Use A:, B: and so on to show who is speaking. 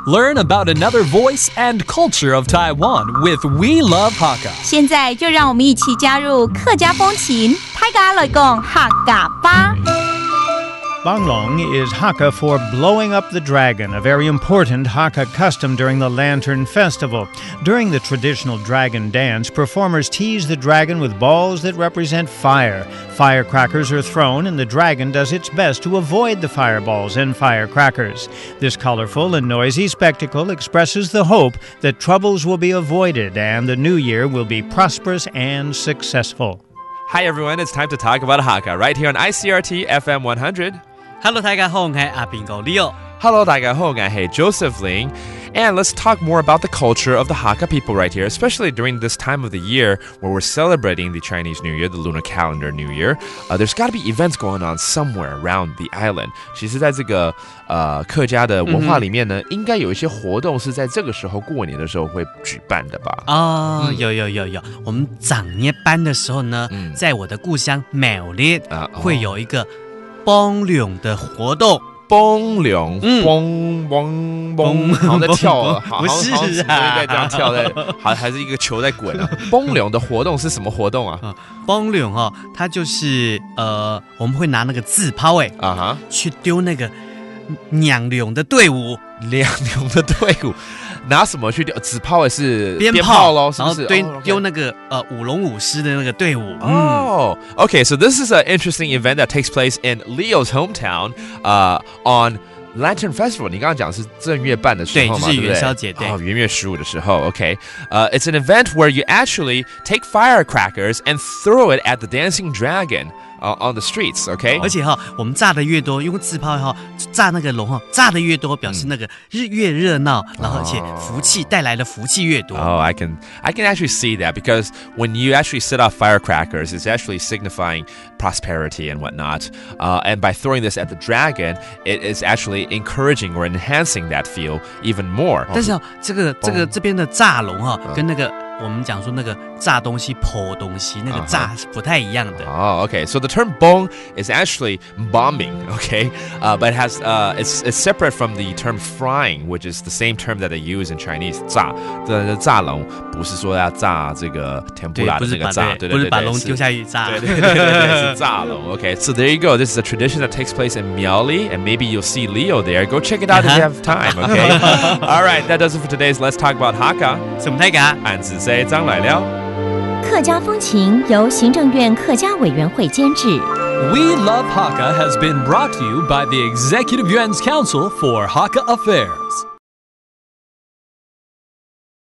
A: Learn about another voice and culture of Taiwan with We Love Hakka.
B: 现在就让我们一起加入客家风情，大家来讲客家吧。
C: Banglong is Hakka for blowing up the dragon, a very important Hakka custom during the Lantern Festival. During the traditional dragon dance, performers tease the dragon with balls that represent fire. Firecrackers are thrown, and the dragon does its best to avoid the fireballs and firecrackers. This colorful and noisy spectacle expresses the hope that troubles will be avoided and the new year will be prosperous and successful.
D: Hi everyone, it's time to talk about Hakka right here on Icrt FM 100.Hello,
E: 大家好，我係阿邊個 Leo。Hello,
D: 大家好，我係 Joseph Ling. And let's talk more about the culture of the Hakka people right here, especially during this time of the year where we're celebrating the Chinese New Year, the lunar calendar New Year. There's got to be events going on somewhere around the island. 其实在这个客家的文化里面呢，应该有一些活动是在这个时候过年的时候会举办的吧？
E: 有。我们长年班的时候呢，在我的故乡苗栗会有一个蹦龙的活动。
D: 蹦龙，蹦，好像在跳，
E: 不是啊，
D: 不应该这样跳的，还是一个球在滚啊。蹦龙的活动是什么活动啊？
E: 蹦龙它就是我们会拿那个自抛去丢那个两龙的队伍，
D: 拿什么去丢？纸炮也是
E: 鞭炮
D: 咯，是不是？
E: 然后丢那个舞龙舞狮的那个队伍。
D: Okay, so this is an interesting event that takes place in Leo's hometown on Lantern Festival. 你刚刚讲是正月办的时候嘛，
E: 对，就是元宵节，对，
D: 元月15的时候。Okay, it's an event where you actually take firecrackers and throw it at the dancing dragon.on the streets, okay?
E: 而且我们炸的越多，用自抛炸那个龙炸的越多，表示那个越热闹，然后而且福气带来的福气越多。
D: I can actually see that because when you actually set off firecrackers, it's actually signifying prosperity and whatnot. And by throwing this at the dragon, it is actually encouraging or enhancing that feel even more.
E: 但是这边的炸龙跟那个我们讲说那个炸东西、剖东西，那个炸是不太一样的。
D: Okay. So the term bong is actually bombing, okay? But it's separate from the term frying, which is the same term that they use in Chinese. 炸龙不是说要炸这个甜不辣的那个炸，对，
E: 不是把龙丢下去炸，
D: 对，是炸龙。Okay, so there you go. This is a tradition that takes place in Miaoli, and maybe you'll see Leo there. Go check it out if you have time, okay? All right, that does it for today's Let's Talk About Hakka.
E: 什么泰嘎？
D: 俺只say张来了。
B: 客家风情由行政院客家委员会监制。
A: We Love Hakka has been brought to you by the Executive Yuan's Council for Hakka Affairs.